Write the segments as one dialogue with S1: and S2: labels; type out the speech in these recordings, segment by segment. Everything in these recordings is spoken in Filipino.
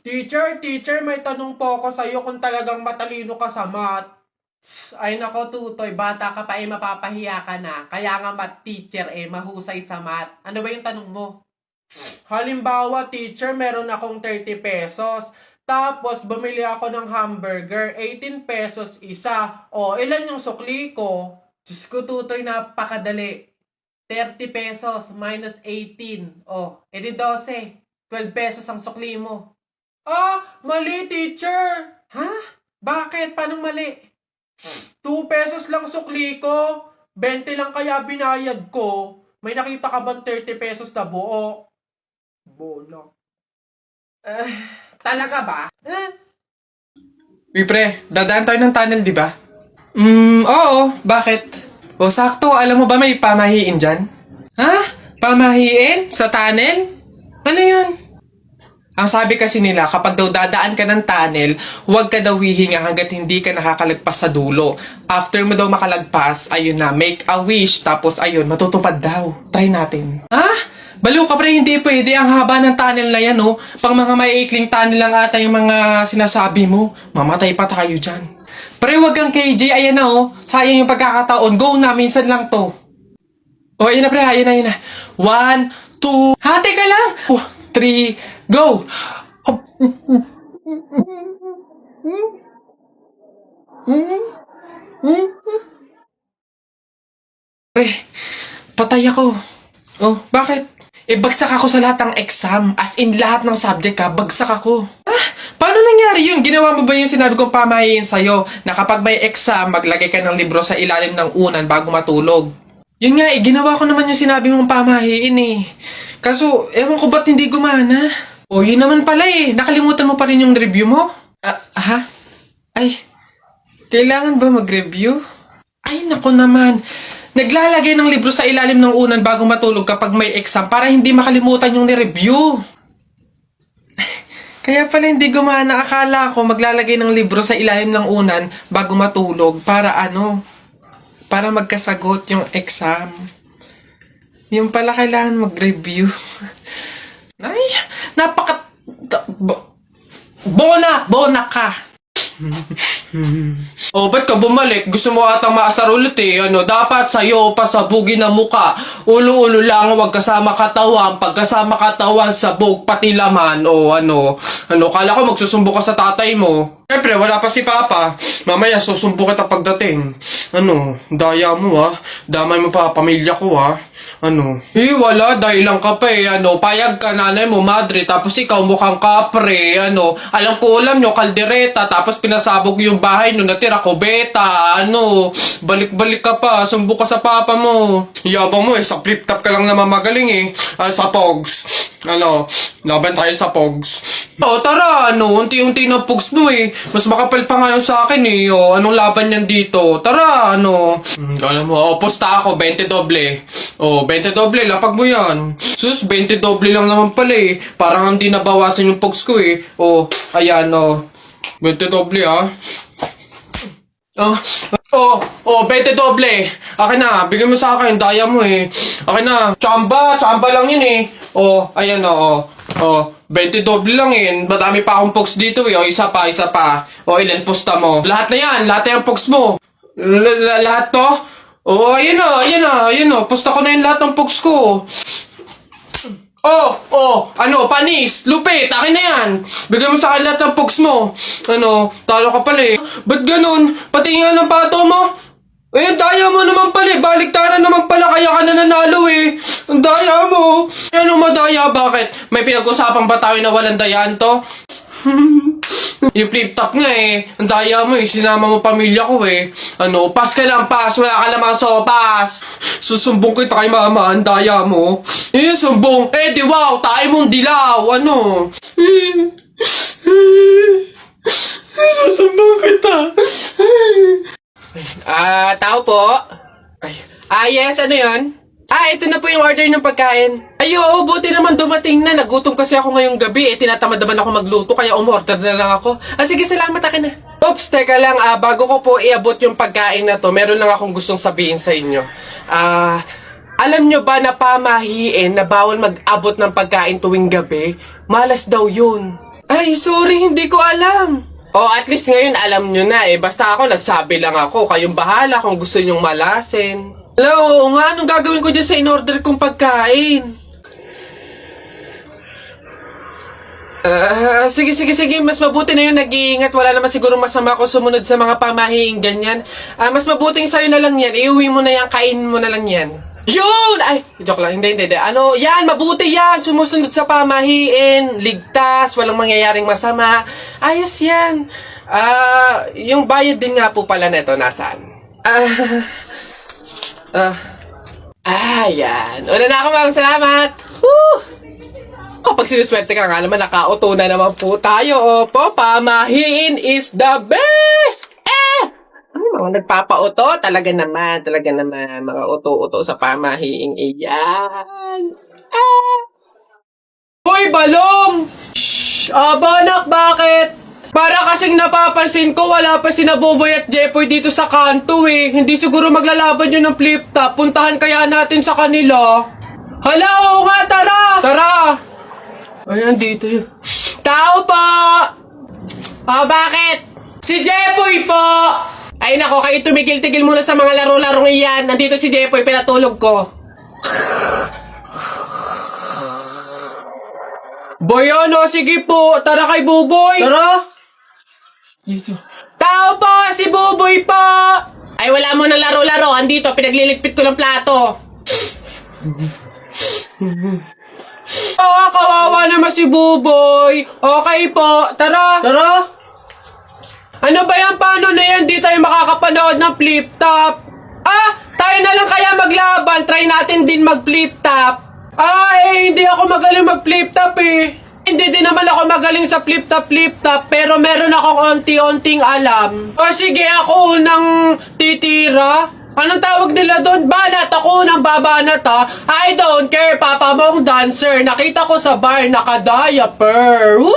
S1: Teacher, may tanong po ako sa'yo kung talagang matalino ka sa math. Ay nako, Tutoy, bata ka pa mapapahiya ka na. Kaya nga math teacher mahusay sa math. Ano ba yung tanong mo? Halimbawa, teacher, meron akong 30 pesos. Tapos, bumili ako ng hamburger, 18 pesos isa. O, ilan yung sukli ko? Diyos ko, Tutoy, napakadali. 30 pesos minus 18. O, edi 12. 12 pesos ang sukli mo. Ah, mali, teacher. Ha? Bakit? Paano mali? 2 pesos lang sukli ko. 20 lang kaya binayad ko. May nakita ka bang 30 pesos na buo? Bono. Talaga ba?
S2: Uy pre, dadaan tayo ng tunnel, di ba? Oo. Bakit? O sakto, alam mo ba may pamahiin dyan? Ha? Pamahiin? Sa tunnel? Ano yun? Ang sabi kasi nila, kapag daw dadaan ka ng tunnel, huwag ka daw hihinga hanggat hindi ka nakakalagpas sa dulo. After mo daw makalagpas, ayun na, make a wish, tapos ayun, matutupad daw. Try natin. Ha? Baliw ka pre, hindi pwede. Ang haba ng tunnel na yan, oh. Pang mga maiikling tunnel lang ata yung mga sinasabi mo. Mamatay pa tayo dyan. Pre, wag kang KJ, ayan na, oh. Sayang yung pagkakataon. Go na, minsan lang to. Oh, ayan na pre, ayan na. 1, 2, ha, teka lang. 3, go! Pre, patay ako. Oh, bakit? Bagsak ako sa lahat ng exam. As in, lahat ng subject ka, bagsak ako. Ah, paano nangyari yun? Ginawa mo ba yung sinabi kong pamahiin sa'yo na kapag may exam, maglagay ka ng libro sa ilalim ng unan bago matulog? Yun nga ginawa ko naman yung sinabi mong pamahiin Kaso, ewan ko ba't hindi gumana? O, yun naman pala nakalimutan mo pa rin yung review mo? Ha? Ay, kailangan ba mag-review? Ay, nako naman. Naglalagay ng libro sa ilalim ng unan bago matulog kapag may exam para hindi makalimutan yung ni-review. Kaya pala hindi gumana. Akala ko maglalagay ng libro sa ilalim ng unan bago matulog para para magkasagot yung exam. Yung pala kailangan mag-review. Ay, Bona ka! Oh, ba't ka bumalik? Gusto mo atang maasar ulit dapat sa'yo pasabugin na muka. Ulo-ulo lang, wag kasama katawan. Pagkasama katawan, sabog, pati laman. Kala ko magsusumbo ka sa tatay mo. Siyempre, wala pa si Papa. Mamaya, susumbo kita pagdating. Daya mo damay mo pa pamilya ko wala, dahil lang ka pa payag ka nanay mo, madre, tapos ikaw mukhang kapre, alam ko ulam nyo, kaldereta, tapos pinasabog yung bahay nyo, natira kubeta, balik-balik ka pa, sumbo ka sa papa mo. Yabang mo sa flip-top ka lang naman magaling sa pogs. Laban tayo sa pogs. Tara, unti-unti na pogs mo mas makapal pa ngayon sa akin anong laban yan dito? Tara, alam mo, pusta ako, 20 doble. 20 doble, lapag mo yan. Sus, 20 doble lang naman pala Parang hindi nabawasan yung pogs ko ayan 20 doble 20 doble. Akin na, bigyan mo sa akin, daya mo Akin na, chamba lang yun ayan 20 doble lang Madami pa akong pogs dito isa pa. Ilan pusta mo? Lahat na yan, lahat na yung pogs mo. Lahat to? Ayan pusta ko na yung lahat ng pogs ko. Panis, lupit, akin na yan. Bigyan mo sa akin lahat ng pogs mo. Talo ka pala Ba't ganun? Pati nga ng pato mo. Ang daya mo naman pala baliktaran naman pala, kaya ka na nanalo Ang daya mo. Madaya, bakit? May pinag-usapang ba tayo na walang dayaan to? Yung flip-top nga ang daya mo sinama mo pamilya ko pas ka lang, pas, wala ka lamang sopas. Susumbong kita kay mama, ang daya mo. Sumbong, di wow, tayo mong dilaw, Susumbong kita. Tao po. Yes, ano yun? Ito na po yung order ng pagkain. Buti naman dumating na. Nagutom kasi ako ngayong gabi. Tinatamad naman ako magluto, kaya umorder na lang ako. Sige, salamat, akin na. Oops, teka lang. Bago ko po iabot yung pagkain na to, meron lang akong gustong sabihin sa inyo.
S1: Alam nyo ba na pamahiin na bawal mag-abot ng pagkain tuwing gabi? Malas daw yun. Ay, sorry, hindi ko alam. Oh, at least ngayon alam nyo na eh. Basta ako, nagsabi lang ako. Kayong bahala kung gusto nyong malasin. Hello, nga, anong gagawin ko dyan sa in-order kong pagkain? Sige. Mas mabuti na yung nag-iingat. Wala naman siguro masama kung sumunod sa mga pamahiing ganyan. Mas mabuting sa'yo na lang yan. Iuwi mo na yan, kainin mo na lang yan. Yun! Ay, joke lang. Hindi. Ano, yan, mabuti yan. Sumusunod sa pamahiin. Ligtas, walang mangyayaring masama. Ayos yan. Yung bayad din nga po pala neto, nasaan? Yan. Una na ako, mga salamat. Woo! Kapag sinuswerte ka nga naman, nakauto na naman po tayo. Opo, pamahiin is the best! Mga nagpapauto, talaga naman, mga uto-uto sa pamahiing iyan. Hoy, balong! Shhh! Banak, bakit? Para kasing napapansin ko, wala pa si Buboy at Jepoy dito sa kanto eh. Hindi siguro maglalaban yun ng flip-top. Puntahan kaya natin sa kanila. Hala, oo nga, tara! Ayan, dito yun. Tao po! Bakit? Si Jepoy po! Ay nako, kayo tumigil-tigil muna sa mga laro-larong iyan. Nandito si Jepoy, pinatulog ko. Boyono, sige po. Tara kay Buboy. Tara. Dito. Tao po, si Buboy po. Ay wala mo na laro-laro. Andito, pinagliligpit ko ng plato. Kawawa naman si Buboy. Okay po, tara. Ano ba yan? Paano na yan? Di tayo makakapanood ng flip-top. Tayo na lang kaya maglaban. Try natin din mag-flip-top. Hindi ako magaling mag-flip-top eh. Hindi din naman ako magaling sa flip-top. Pero meron akong onti-onting alam. Sige, ako unang titira. Anong tawag nila doon? Banat! Ako unang babanat ha. I don't care, papa mong dancer. Nakita ko sa bar, naka-diaper. Woo!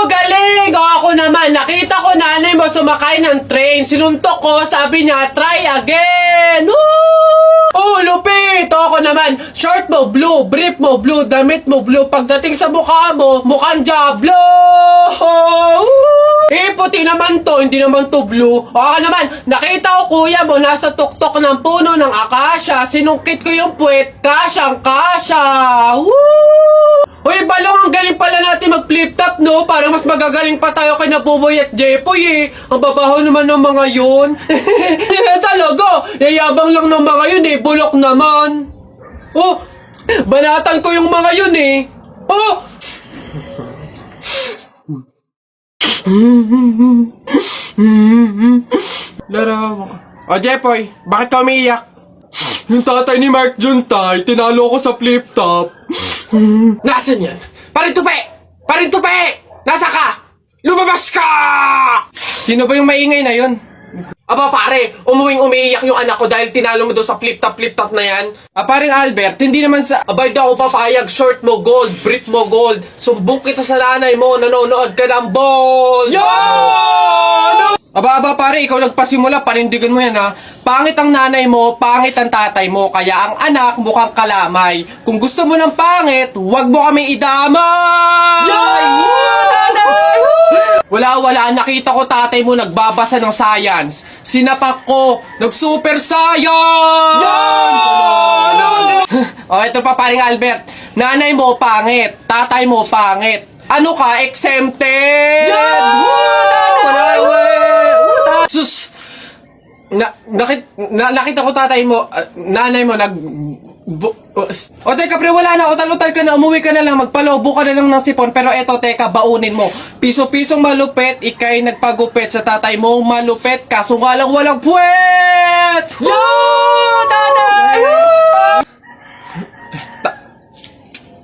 S1: Galing! Ako naman, nakita ko nanay mo sumakay ng train. Sinuntok ko, sabi niya, try again! Woo! Lupit! Ako naman, short mo blue, brief mo blue, damit mo blue. Pagdating sa mukha mo, mukhang Diablo! Puti naman to, hindi naman to blue. Ako naman, nakita ko kuya mo nasa tuktok ng puno ng akasya. Sinungkit ko yung puwet, kasyang-kasya! Woo! Uy, balong, ang galing pala natin mag-flip-top, no? Parang mas magagaling pa tayo kay Buboy at Jepoy, eh. Ang babaho naman ng mga yun. Talaga, yayabang lang ng mga yun, eh. Bulok naman. Banatan ko yung mga yun, eh. Larawan ka. Jepoy, bakit ka umiiyak? Yung tatay ni Mark Juntay, tinalo ko sa flip-top. Nasaan yan? Parintupe! Nasa ka? Lumabas ka! Sino ba yung maingay na yun? Aba pare, umiiyak yung anak ko dahil tinalo mo doon sa flip-top na yan. Paring Albert, hindi naman sa... Abay daw ako papayag, short mo gold, brief mo gold. Sumbong kita sa nanay mo, nanonood ka ng ball! Yan! Aba pare, ikaw nagpasimula, panindigan mo yan ha. Pangit ang nanay mo, pangit ang tatay mo, kaya ang anak mukhang kalamay. Kung gusto mo ng pangit, huwag mo kami idamay! Nanay! Wala, nakita ko tatay mo nagbabasa ng science. Sinapak ko, nag-super science! Ito pa paring Albert. Nanay mo pangit, tatay mo pangit. Ano ka, exempted? Sus! Nakita ko tatay mo, nanay mo teka pre, wala na, utal-utal ka na, umuwi ka na lang, magpalobo ka na lang ng sipon, pero eto teka, baunin mo. Piso-pisong malupet, ikay nagpagupit sa tatay mo, malupet, kaso nga lang walang puwet! Nanay!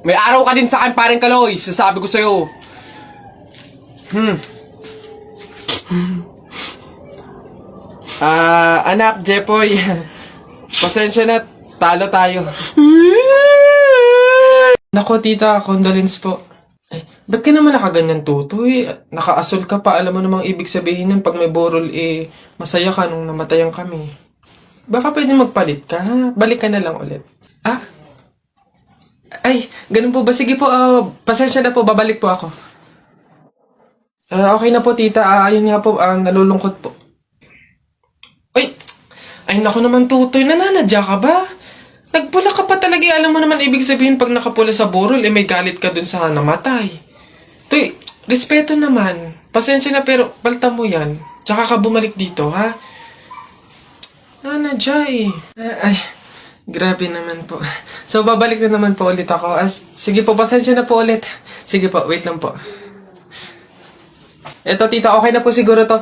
S1: May araw ka din sa akin, paring Kaloy, sasabi ko sa'yo. Anak, Jepoy, pasensya na, talo tayo. Nako, tita, condolence po. Ba't ka naman nakaganyan, tutoy? Nakaasol ka pa, alam mo namang ibig sabihin nun pag may borol, masaya ka nung namatayan kami.
S2: baka pwede magpalit ka. Balik ka na lang ulit. Ah? Ay, ganun po ba? Sige po, pasensya na po, babalik po ako. Okay na po, tita. Ayun nga po, nalulungkot po. Ay, naku naman, Tutoy. Nananadya ka ba? Nagpula ka pa talaga. Alam mo naman, ibig sabihin, pag nakapula sa burol, may galit ka dun sa namatay. Tuy, respeto naman. Pasensya na, pero palta mo yan. Tsaka ka bumalik dito, ha? Nanadya eh. Ay, grabe naman po. So, babalik na naman po ulit ako. Sige po, pasensya na po ulit. Sige po, wait lang po. Eto, tita, okay na po siguro to.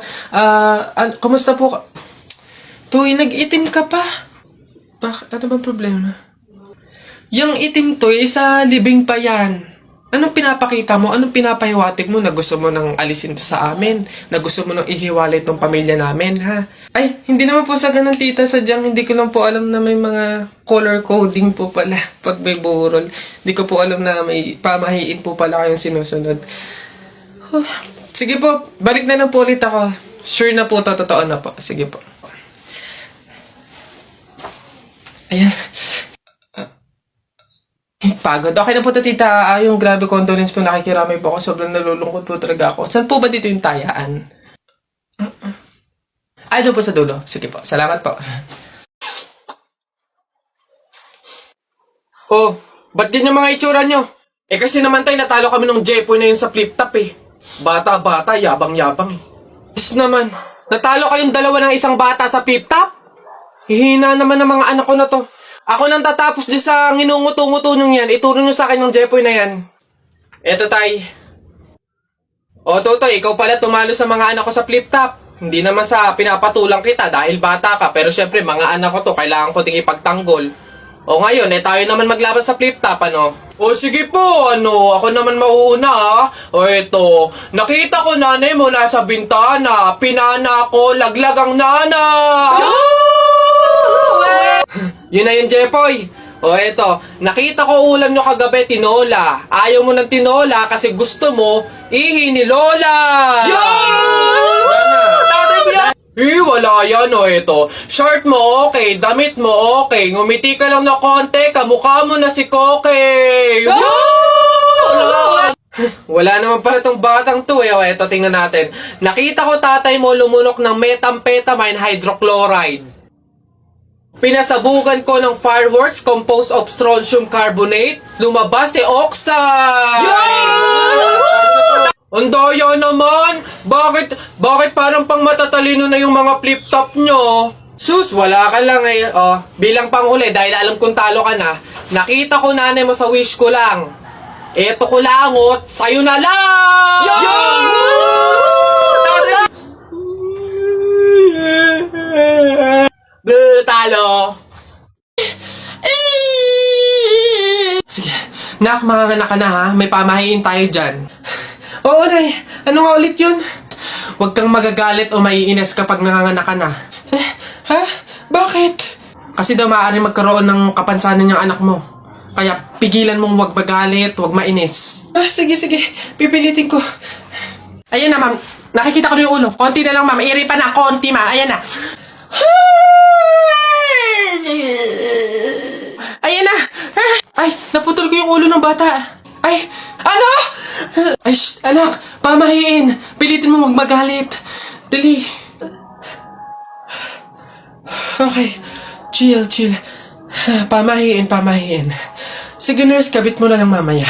S2: Kumusta po ka? Tuy, nag-itim ka pa. Ano bang problema? Yung itim to, isa libing pa yan. Anong pinapakita mo? Anong pinapahiwatig mo na gusto mo nang alisin to sa amin? Na gusto mo nang ihiwalay tong pamilya namin, ha? Ay, hindi naman po sa ganun, tita. Sadyang hindi ko lang po alam na may mga color coding po pala pag may burol. Hindi ko po alam na may pamahiin po pala kayong sinusunod. Sige po, balik na lang po ulit ako. Sure na po, totoo na po. Sige po. Ayan. Pagod. Okay na po to, tita. Yung grabe condolence po, nakikiramay po ako. Sobrang nalulungkot po talaga ako. Saan po ba dito yung tayaan? Ay, doon po sa dulo. Sige po. Salamat po. Oh, ba't ganyan mga itsura nyo? Kasi naman tayo natalo kami ng Jepoy na yun sa flip-top eh. Bata-bata, yabang-yabang eh. Diyos naman, natalo kayong dalawa ng isang bata sa flip-top? Hihina naman ng mga anak ko na to. Ako nang tatapos di sa nginunguto-nguto nyo yan. Ituro nyo sa akin ng Jepoy na yan. Eto, tay. O, Totoy, ikaw pala tumalo sa mga anak ko sa flip-top. Hindi naman sa pinapatulang kita dahil bata ka. Pero syempre, mga anak ko to, kailangan ko ding ipagtanggol. O ngayon, tayo naman maglaban sa flip-top, ano? O sige po, ako naman mauuna, ha? O eto, nakita ko nanay mo nasa bintana. Pinana ko, laglag ang nana. Yun na yun, Jepoy. O eto, nakita ko ulam nyo kagabi, tinola. Ayaw mo ng tinola kasi gusto mo ihi ni Lola. Wala yan, eto. Short mo okay, damit mo okay, ngumiti ka lang na konti, kamukha mo na si Koke. Wala naman pala tong batang to eh. O eto, tingnan natin. Nakita ko tatay mo lumunok ng methamphetamine hydrochloride. Pinasabugan ko ng fireworks composed of strontium carbonate. Lumabas si oxide! Ang daya naman! Bakit parang pang matatalino na yung mga flip-top nyo? Sus, wala ka lang eh. Bilang panghuli, dahil alam kong talo ka na, nakita ko nanay mo sa wish ko lang. Eto ko langot, sa'yo na lang! Talo! Sige, nak, makakanak ka na ha. May pamahiin tayo dyan. Oo, Nay. Ano nga ulit yun? Huwag kang magagalit o maiinis kapag nanganganak ka na. Ha? Bakit? Kasi daw maaari magkaroon ng kapansanan yung anak mo. Kaya pigilan mong huwag magalit, huwag mainis. Sige. Pipilitin ko. Ayan na, ma'am. Nakikita ko na yung ulo. Konti na lang, ma'am. Iri pa na. Konti, ma'am. Ayan na. Ayan na. Ay, naputol ko yung ulo ng bata. Ay, ano? Ay, anak, pamahiin. Pilitin mo huwag magalit. Dali. Okay. Chill. Pamahiin. Sige, nurse, kabit mo na lang mamaya.